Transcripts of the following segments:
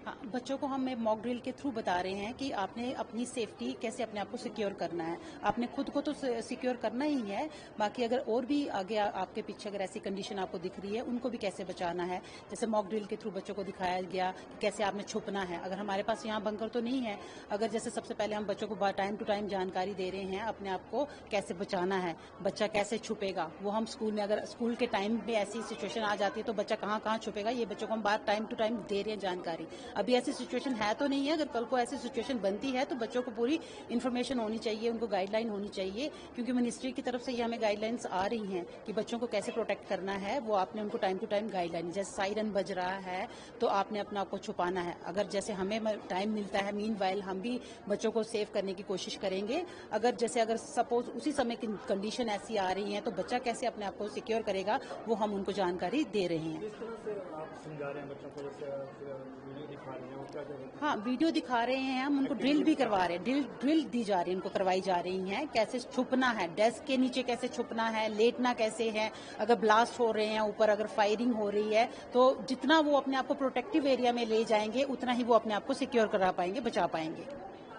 हाँ, बच्चों को हम मॉक ड्रिल के थ्रू बता रहे हैं कि आपने अपनी सेफ्टी कैसे अपने आप को सिक्योर करना है। आपने खुद को तो सिक्योर करना ही है, बाकी अगर और भी आगे आपके पीछे अगर ऐसी कंडीशन आपको दिख रही है उनको भी कैसे बचाना है। जैसे मॉक ड्रिल के थ्रू बच्चों को दिखाया गया कि कैसे आपने छुपना है। अगर हमारे पास यहाँ बंकर तो नहीं है, अगर जैसे सबसे पहले हम बच्चों को टाइम टू टाइम जानकारी दे रहे हैं अपने आप को कैसे बचाना है, बच्चा कैसे छुपेगा, वो हम स्कूल में अगर स्कूल के टाइम में ऐसी सिचुएशन आ जाती है तो बच्चा कहाँ कहाँ छुपेगा, ये बच्चों को हम बात टाइम टू टाइम दे रहे हैं जानकारी। अभी ऐसी सिचुएशन है तो नहीं है, अगर कल को ऐसी सिचुएशन बनती है तो बच्चों को पूरी इन्फॉर्मेशन होनी चाहिए, उनको गाइडलाइन होनी चाहिए, क्योंकि मिनिस्ट्री की तरफ से ये हमें गाइडलाइंस आ रही हैं कि बच्चों को कैसे प्रोटेक्ट करना है। वो आपने उनको टाइम टू टाइम गाइडलाइन, जैसे साइरन बज रहा है तो आपने अपना आपको छुपाना है। अगर जैसे हमें टाइम मिलता है, मीनवाइल हम भी बच्चों को सेव करने की कोशिश करेंगे। अगर सपोज उसी समय की कंडीशन ऐसी आ रही है तो बच्चा कैसे अपने आप को सिक्योर करेगा, वो हम उनको जानकारी दे रहे हैं। किस तरह से आप समझा रहे हैं बच्चों को, जैसे वीडियो दिखा रहे हैं, वो क्या कर रहे हैं? हाँ, वीडियो दिखा रहे हैं, हम उनको ड्रिल भी करवा रहे हैं, ड्रिल दी जा रही है, उनको करवाई जा रही है कैसे छुपना है, डेस्क के नीचे कैसे छुपना है, लेटना कैसे है, अगर ब्लास्ट हो रहे हैं ऊपर, अगर फायरिंग हो रही है तो जितना वो अपने आप को प्रोटेक्टिव एरिया में ले जाएंगे उतना ही वो अपने आप को सिक्योर करा पाएंगे, बचा पाएंगे।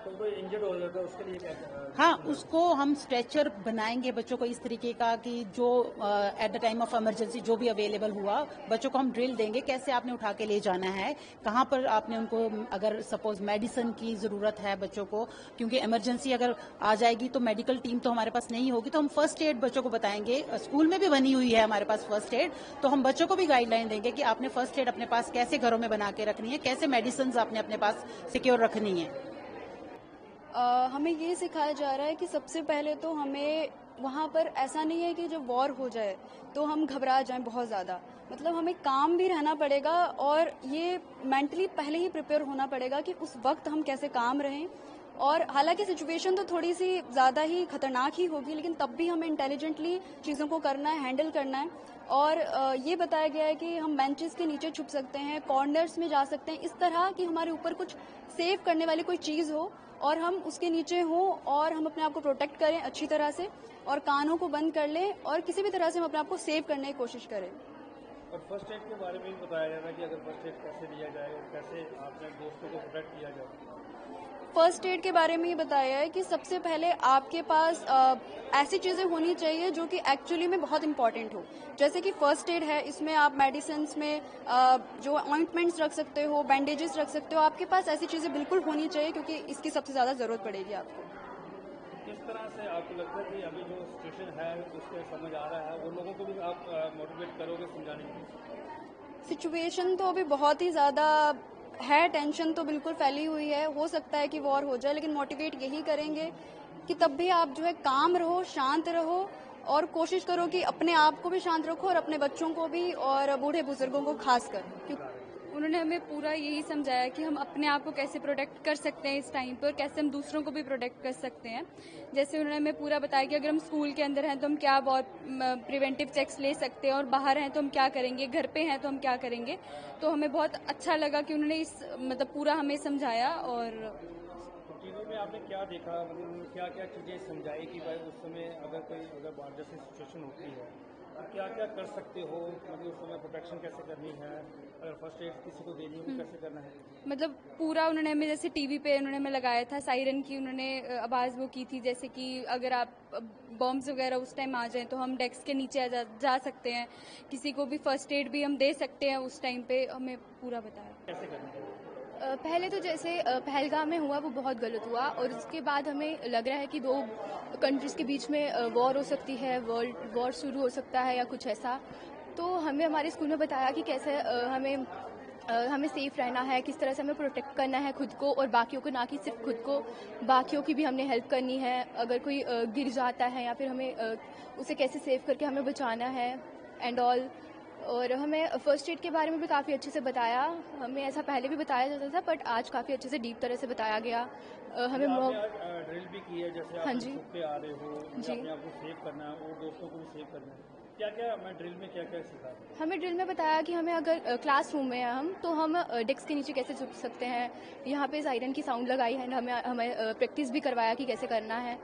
तो कोई इंजर्ड हो जाता है उसके लिए क्या हाँ, उसको हम स्ट्रेचर बनाएंगे बच्चों को इस तरीके का कि जो at the time of emergency जो भी अवेलेबल हुआ, बच्चों को हम ड्रिल देंगे कैसे आपने उठा के ले जाना है, कहाँ पर आपने उनको, अगर सपोज मेडिसिन की जरूरत है बच्चों को, क्योंकि इमरजेंसी अगर आ जाएगी तो मेडिकल टीम तो हमारे पास नहीं होगी, तो हम फर्स्ट एड बच्चों को बताएंगे। स्कूल में भी बनी हुई है हमारे पास फर्स्ट एड, तो हम बच्चों को भी गाइडलाइन देंगे कि आपने फर्स्ट एड अपने पास कैसे घरों में बना के रखनी है, कैसे मेडिसिन आपने अपने पास सिक्योर रखनी है। हमें ये सिखाया जा रहा है कि सबसे पहले तो हमें वहाँ पर ऐसा नहीं है कि जब वॉर हो जाए तो हम घबरा जाएं बहुत ज़्यादा। मतलब हमें काम भी रहना पड़ेगा और ये मेंटली पहले ही प्रिपेयर होना पड़ेगा कि उस वक्त हम कैसे काम रहें। और हालांकि सिचुएशन तो थोड़ी सी ज़्यादा ही खतरनाक ही होगी, लेकिन तब भी हमें इंटेलिजेंटली चीज़ों को करना है, हैंडल करना है। और ये बताया गया है कि हम बेंचेस के नीचे छुप सकते हैं, कॉर्नर्स में जा सकते हैं, इस तरह कि हमारे ऊपर कुछ सेव करने वाली कोई चीज़ हो और हम उसके नीचे हों और हम अपने आप को प्रोटेक्ट करें अच्छी तरह से और कानों को बंद कर लें और किसी भी तरह से हम अपने आप को सेव करने की कोशिश करें। और फर्स्ट एड के बारे में भी बताया जा रहा है कि अगर फर्स्ट एड कैसे दिया जाए और कैसे अपने दोस्तों को प्रोटेक्ट किया जाए। फर्स्ट एड के बारे में ये बताया है कि सबसे पहले आपके पास ऐसी चीज़ें होनी चाहिए जो कि एक्चुअली में बहुत इंपॉर्टेंट हो। जैसे कि फर्स्ट एड है, इसमें आप मेडिसिन में जो ऑइंटमेंट्स रख सकते हो, बैंडेजेस रख सकते हो, आपके पास ऐसी चीज़ें बिल्कुल होनी चाहिए क्योंकि इसकी सबसे ज़्यादा ज़रूरत पड़ेगी आपको। किस तरह से आपको लगता है कि अभी जो सिचुएशन है उसके समझ आ रहा है, उन लोगों को भी आप मोटिवेट करोगे समझाने के? सिचुएशन तो अभी बहुत ही ज़्यादा है, टेंशन तो बिल्कुल फैली हुई है, हो सकता है कि वॉर हो जाए, लेकिन मोटिवेट यही करेंगे कि तब भी आप जो है काम रहो, शांत रहो और कोशिश करो कि अपने आप को भी शांत रखो और अपने बच्चों को भी और बूढ़े बुजुर्गों को खासकर। उन्होंने हमें पूरा यही समझाया कि हम अपने आप को कैसे प्रोटेक्ट कर सकते हैं इस टाइम पर, कैसे हम दूसरों को भी प्रोटेक्ट कर सकते हैं। जैसे उन्होंने हमें पूरा बताया कि अगर हम स्कूल के अंदर हैं तो हम क्या बहुत प्रिवेंटिव चेक्स ले सकते हैं और बाहर हैं तो हम क्या करेंगे, घर पे हैं तो हम क्या करेंगे। तो हमें बहुत अच्छा लगा कि उन्होंने इस पूरा हमें समझाया। और टीवी में आपने क्या देखा, मतलब क्या क्या चीज़ें समझाई कि भाई उस समय अगर बाहर जैसी सिचुएशन होती है तो क्या क्या कर सकते हो, मतलब उस समय प्रोटेक्शन कैसे करनी है, अगर फर्स्ट एड किसी को देनी है कैसे करना है? पूरा उन्होंने हमें, जैसे टीवी पे उन्होंने हमें लगाया था सायरन की, उन्होंने आवाज़ वो की थी, जैसे कि अगर आप बॉम्ब्स वगैरह उस टाइम आ जाएं तो हम डेस्क के नीचे जा सकते हैं, किसी को भी फर्स्ट एड भी हम दे सकते हैं उस टाइम पे, हमें पूरा बताया कैसे करना है? पहले तो जैसे पहलगाम में हुआ वो बहुत गलत हुआ और उसके बाद हमें लग रहा है कि दो कंट्रीज़ के बीच में वॉर हो सकती है, वर्ल्ड वॉर शुरू हो सकता है या कुछ ऐसा। तो हमें हमारे स्कूल में बताया कि कैसे हमें सेफ रहना है, किस तरह से हमें प्रोटेक्ट करना है खुद को और बाकियों को, ना कि सिर्फ खुद को, बाकियों की भी हमने हेल्प करनी है। अगर कोई गिर जाता है या फिर हमें उसे कैसे सेव करके हमें बचाना है एंड ऑल। और हमें फर्स्ट एड के बारे में भी काफ़ी अच्छे से बताया। हमें ऐसा पहले भी बताया जाता था बट आज काफ़ी अच्छे से डीप तरह से बताया गया। हमें ड्रिल भी की है, जैसे हाँ आप जी छुप के आ रहे हो, जी अपने आप को सेव करना है और दोस्तों को भी सेव करना है। क्या क्या मैं ड्रिल में क्या क्या सीखा? हमें ड्रिल में बताया कि हमें अगर क्लासरूम में हैं हम तो हम डेस्क के नीचे कैसे छुप सकते हैं। यहाँ पे सायरन की साउंड लगाई है, हमें प्रैक्टिस भी करवाया कि कैसे करना है,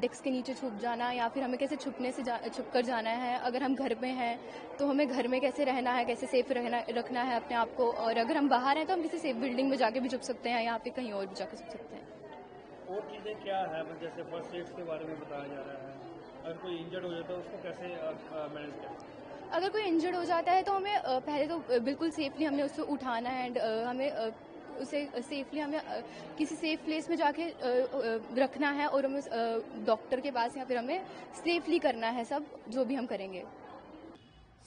डेस्क के नीचे छुप जाना, या फिर हमें कैसे छुप कर जाना है। अगर हम घर में हैं तो हमें घर में कैसे रहना है, कैसे सेफ रखना है अपने आप को, और अगर हम बाहर हैं तो हम किसी सेफ बिल्डिंग में जाके भी छुप सकते हैं, यहाँ पे कहीं और भी जाके छुप सकते हैं। और चीज़ें क्या है, जैसे फर्स्ट एड के बारे में बताया जा रहा है, अगर कोई इंजर्ड हो जाता है उसको कैसे मैनेज करें? अगर कोई इंजर्ड हो जाता है तो हमें पहले तो बिल्कुल सेफली हमने उसको उठाना है, एंड हमें उसे सेफली हमें किसी सेफ प्लेस में जाके रखना है, और हमें डॉक्टर के पास या फिर हमें सेफली करना है सब जो भी हम करेंगे।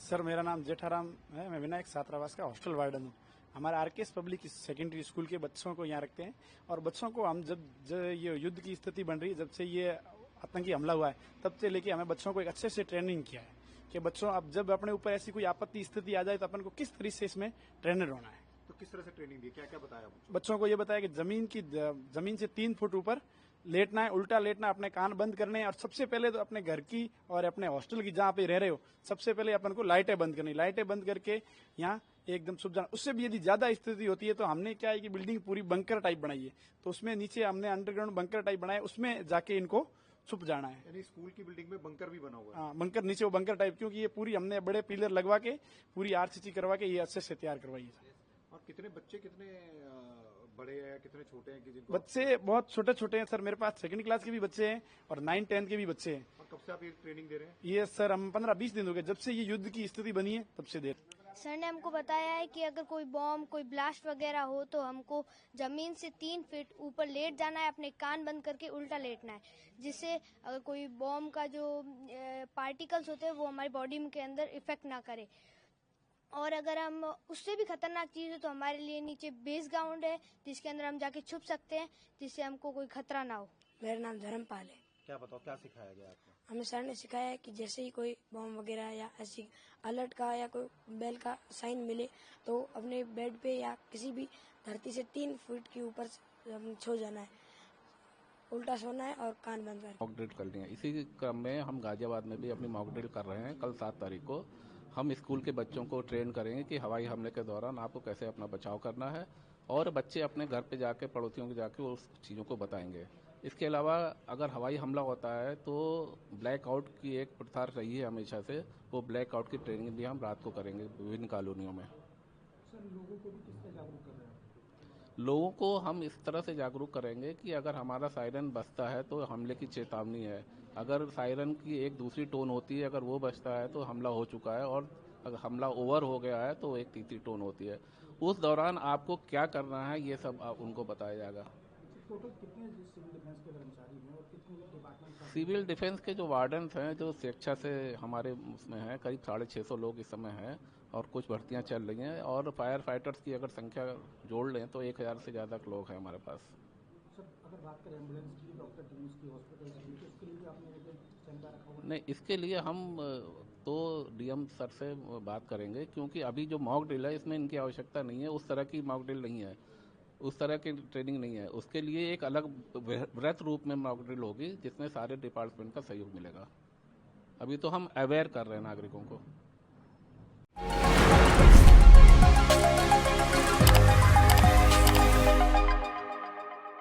सर मेरा नाम जेठाराम है, मैं विनायक छात्रावास का हॉस्टल वार्डन हूँ। हमारा आरकेएस पब्लिक सेकेंडरी स्कूल के बच्चों को यहाँ रखते हैं, और बच्चों को हम जब ये युद्ध की स्थिति बन रही है, जब से ये आतंकी हमला हुआ है, तब से लेके हमें बच्चों को एक अच्छे से ट्रेनिंग किया है कि बच्चों अब जब अपने ऊपर ऐसी कोई आपत्ति स्थिति आ जाए तो अपन को किस तरीके से इसमें ट्रेनर होना है। तो किस तरह से ट्रेनिंग दी, क्या क्या बताया बच्चों को ये बताया कि जमीन से 3 फुट ऊपर लेटना है, उल्टा लेटना, अपने कान बंद करने हैं, और सबसे पहले तो अपने घर की और अपने हॉस्टल की जहाँ पे रह रहे हो सबसे पहले अपन को लाइटें बंद करनी, लाइटें बंद करके यहाँ एकदम छुप जाना। उससे भी यदि ज्यादा स्थिति होती है तो हमने क्या है कि बिल्डिंग पूरी बंकर टाइप बनाई है, तो उसमें नीचे हमने अंडरग्राउंड बंकर टाइप बनाया, उसमें जाके इनको छुप जाना है। यानी स्कूल की बिल्डिंग में बंकर भी बना हुआ है? हाँ, बंकर नीचे वो बंकर टाइप, क्योंकि ये पूरी हमने बड़े पिलर लगवा के पूरी आरसीसी करवा के ये अच्छे से तैयार करवाई है। और कितने बच्चे, कितने बड़े हैं, कितने छोटे हैं कि जिनको? बच्चे बहुत छोटे छोटे हैं सर, मेरे पास 2nd क्लास के भी बच्चे हैं और 9th 10th के भी बच्चे हैं। और कब से आप ये ट्रेनिंग दे रहे हैं? ये सर हम 15-20 दिन हो गए जब से ये युद्ध की स्थिति बनी है तब से दे। सर ने हमको बताया है कि अगर कोई बॉम्ब, कोई ब्लास्ट वगैरह हो तो हमको जमीन से 3 फीट ऊपर लेट जाना है, अपने कान बंद करके उल्टा लेटना है, जिससे अगर कोई बॉम्ब का जो पार्टिकल्स होते हैं वो हमारी बॉडी के अंदर इफेक्ट ना करे। और अगर हम उससे भी खतरनाक चीज है तो हमारे लिए नीचे बेस ग्राउंड है जिसके अंदर हम जाके छुप सकते हैं, जिससे हमको कोई खतरा ना हो। मेरा नाम धर्मपाल है। क्या बताओ, क्या सिखाया गया आपको? हमें सर ने सिखाया है कि जैसे ही कोई बॉम्ब वगैरह या ऐसी अलर्ट का या कोई बेल का साइन मिले तो अपने बेड पे या किसी भी धरती से 3 फीट के ऊपर सो जाना है, उल्टा सोना है और कान बंद कर। मॉक ड्रिल करनी है। इसी क्रम में हम गाजियाबाद में भी अपनी मॉक ड्रिल कर रहे हैं। कल 7 तारीख को हम स्कूल के बच्चों को ट्रेन करेंगे कि हवाई हमले के दौरान आपको कैसे अपना बचाव करना है, और बच्चे अपने घर पे जाके पड़ोसियों के जाके उस चीज़ों को बताएंगे। इसके अलावा अगर हवाई हमला होता है तो ब्लैकआउट की एक प्रथा रही है हमेशा से, वो ब्लैकआउट की ट्रेनिंग भी हम रात को करेंगे विभिन्न कॉलोनियों में। सर लोगों को भी किस तरह जागरूक कर रहे हैं? लोगों को हम इस तरह से जागरूक करेंगे कि अगर हमारा सायरन बजता है तो हमले की चेतावनी है, अगर सायरन की एक दूसरी टोन होती है, अगर वो बजता है तो हमला हो चुका है, और अगर हमला ओवर हो गया है तो एक तीसरी टोन होती है। उस दौरान आपको क्या करना है ये सब उनको बताया जाएगा। टोटल कितने सिविल डिफेंस के कर्मचारी हैं और कितने डिपार्टमेंट? सिविल डिफेंस के जो वार्डन्स हैं जो स्वेच्छा से हमारे उसमें हैं, करीब 650 लोग इस समय हैं, और कुछ भर्तियां चल रही हैं, और फायर फाइटर्स की अगर संख्या जोड़ लें तो 1000 से ज़्यादा लोग हैं हमारे पास। सर अगर बात करें एम्बुलेंस की, डॉक्टर टीम्स की, हॉस्पिटल की, तो इसके लिए भी आपने चिंता रखा हुआ? नहीं, इसके लिए हम तो डीएम सर से बात करेंगे, क्योंकि अभी जो मॉक ड्रिल है इसमें इनकी आवश्यकता नहीं है, उस तरह की मॉक ड्रिल नहीं है, उस तरह की ट्रेनिंग नहीं है। उसके लिए एक अलग वृहत रूप में मॉक ड्रिल होगी जिसमें सारे डिपार्टमेंट का सहयोग मिलेगा। अभी तो हम अवेयर कर रहे हैं नागरिकों को।